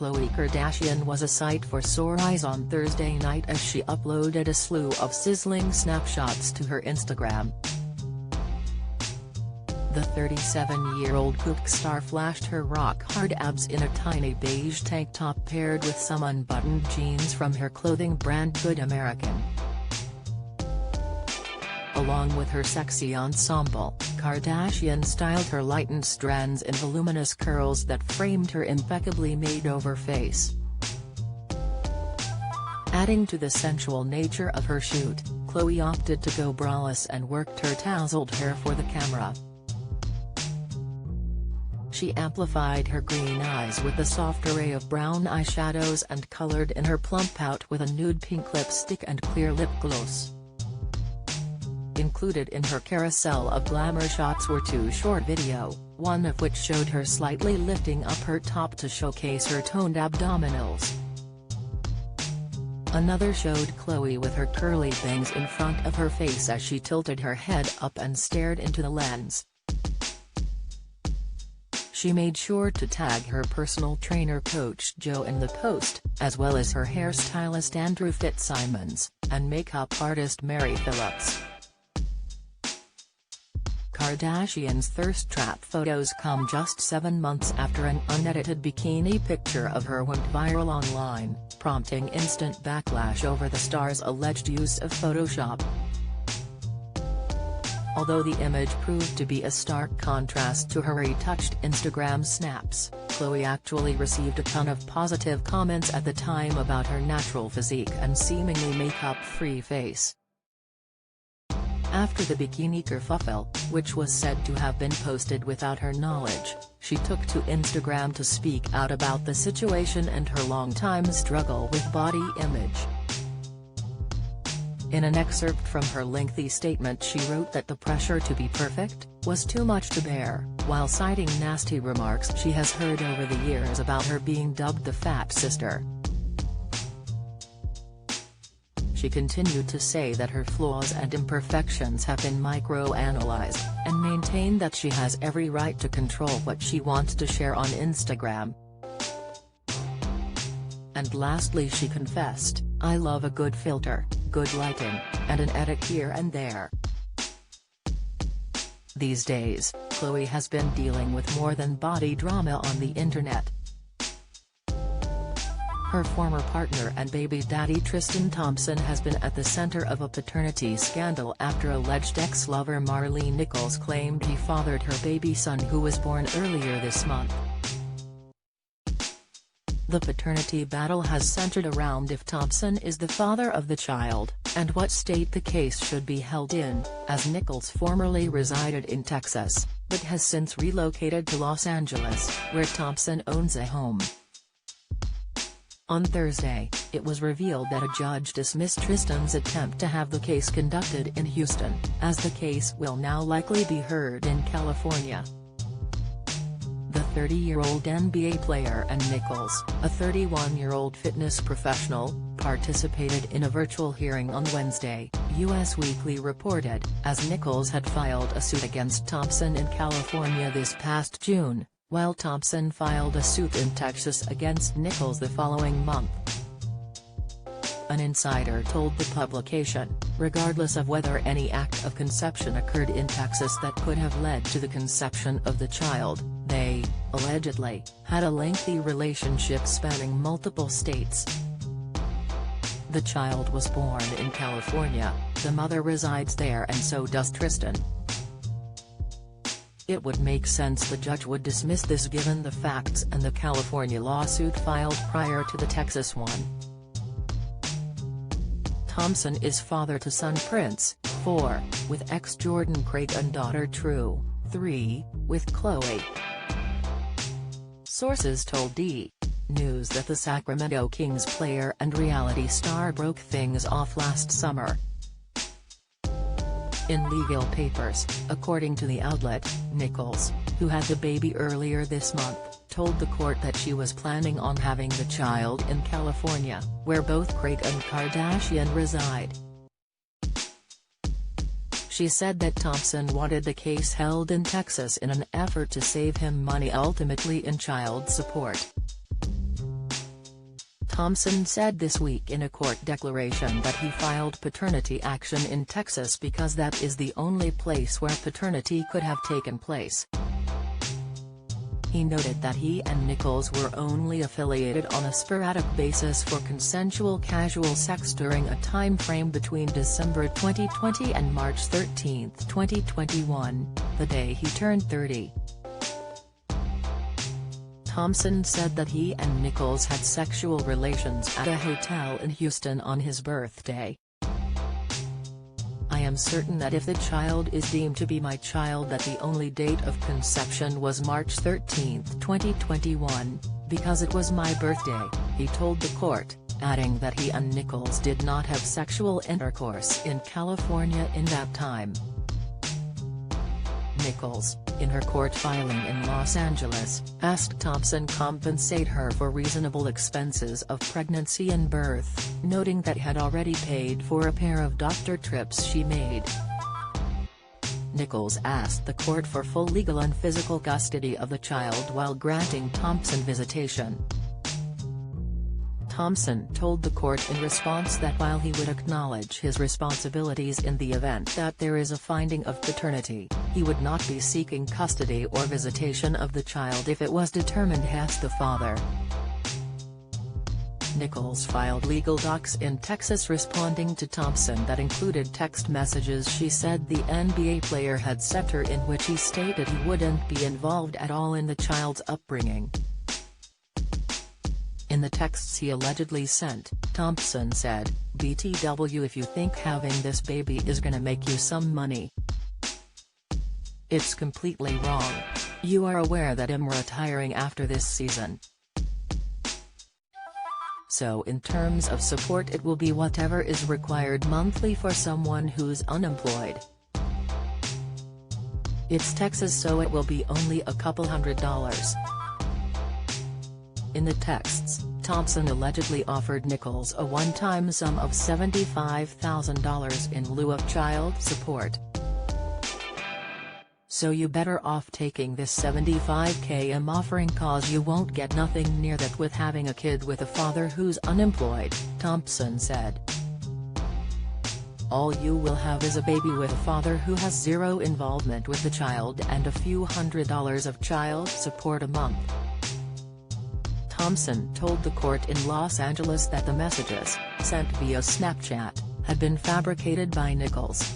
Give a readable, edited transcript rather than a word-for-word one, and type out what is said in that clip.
Khloe Kardashian was a sight for sore eyes on Thursday night as she uploaded a slew of sizzling snapshots to her Instagram. The 37-year-old kook star flashed her rock-hard abs in a tiny beige tank top paired with some unbuttoned jeans from her clothing brand Good American. Along with her sexy ensemble, Kardashian styled her lightened strands in voluminous curls that framed her impeccably made-over face. Adding to the sensual nature of her shoot, Khloe opted to go braless and worked her tousled hair for the camera. She amplified her green eyes with a soft array of brown eyeshadows and colored in her plump pout with a nude pink lipstick and clear lip gloss. Included in her carousel of glamour shots were two short videos, one of which showed her slightly lifting up her top to showcase her toned abdominals. Another showed Khloe with her curly bangs in front of her face as she tilted her head up and stared into the lens. She made sure to tag her personal trainer Coach Joe in the post, as well as her hairstylist Andrew Fitzsimons, and makeup artist Mary Phillips. Kardashian's thirst trap photos come just 7 months after an unedited bikini picture of her went viral online, prompting instant backlash over the star's alleged use of Photoshop. Although the image proved to be a stark contrast to her retouched Instagram snaps, Khloe actually received a ton of positive comments at the time about her natural physique and seemingly makeup-free face. After the bikini kerfuffle, which was said to have been posted without her knowledge, she took to Instagram to speak out about the situation and her long-time struggle with body image. In an excerpt from her lengthy statement, she wrote that the pressure to be perfect was too much to bear, while citing nasty remarks she has heard over the years about her being dubbed the fat sister. She continued to say that her flaws and imperfections have been micro-analyzed, and maintained that she has every right to control what she wants to share on Instagram. And lastly, she confessed, "I love a good filter, good lighting, and an edit here and there." These days, Khloe has been dealing with more than body drama on the internet. Her former partner and baby daddy Tristan Thompson has been at the center of a paternity scandal after alleged ex-lover Marlene Nichols claimed he fathered her baby son who was born earlier this month. The paternity battle has centered around if Thompson is the father of the child, and what state the case should be held in, as Nichols formerly resided in Texas, but has since relocated to Los Angeles, where Thompson owns a home. On Thursday, it was revealed that a judge dismissed Tristan's attempt to have the case conducted in Houston, as the case will now likely be heard in California. The 30-year-old NBA player and Nichols, a 31-year-old fitness professional, participated in a virtual hearing on Wednesday, US Weekly reported, as Nichols had filed a suit against Thompson in California this past June, while Thompson filed a suit in Texas against Nichols the following month. An insider told the publication, regardless of whether any act of conception occurred in Texas that could have led to the conception of the child, they, allegedly, had a lengthy relationship spanning multiple states. The child was born in California, the mother resides there and so does Tristan. It would make sense the judge would dismiss this given the facts and the California lawsuit filed prior to the Texas one. Thompson is father to son Prince, 4, with ex-Jordan Craig and daughter True, 3, with Khloe. Sources told D! News that the Sacramento Kings player and reality star broke things off last summer. In legal papers, according to the outlet, Nichols, who had the baby earlier this month, told the court that she was planning on having the child in California, where both Craig and Kardashian reside. She said that Thompson wanted the case held in Texas in an effort to save him money, ultimately in child support. Thompson said this week in a court declaration that he filed paternity action in Texas because that is the only place where paternity could have taken place. He noted that he and Nichols were only affiliated on a sporadic basis for consensual casual sex during a time frame between December 2020 and March 13, 2021, the day he turned 30. Thompson said that he and Nichols had sexual relations at a hotel in Houston on his birthday. "I am certain that if the child is deemed to be my child that the only date of conception was March 13, 2021, because it was my birthday," he told the court, adding that he and Nichols did not have sexual intercourse in California in that time. Nichols, in her court filing in Los Angeles, asked Thompson compensate her for reasonable expenses of pregnancy and birth, noting that had already paid for a pair of doctor trips she made. Nichols asked the court for full legal and physical custody of the child while granting Thompson visitation. Thompson told the court in response that while he would acknowledge his responsibilities in the event that there is a finding of paternity, he would not be seeking custody or visitation of the child if it was determined as the father. Nichols filed legal docs in Texas responding to Thompson that included text messages she said the NBA player had sent her in which he stated he wouldn't be involved at all in the child's upbringing. In the texts he allegedly sent, Thompson said, "BTW, if you think having this baby is gonna make you some money, it's completely wrong. You are aware that I'm retiring after this season. So in terms of support it will be whatever is required monthly for someone who's unemployed. It's Texas so it will be only a couple $100s." In the texts, Thompson allegedly offered Nichols a one-time sum of $75,000 in lieu of child support. "So you better off taking this $75K I'm offering cause you won't get nothing near that with having a kid with a father who's unemployed," Thompson said. "All you will have is a baby with a father who has zero involvement with the child and a few $100s of child support a month." Thompson told the court in Los Angeles that the messages, sent via Snapchat, had been fabricated by Nichols.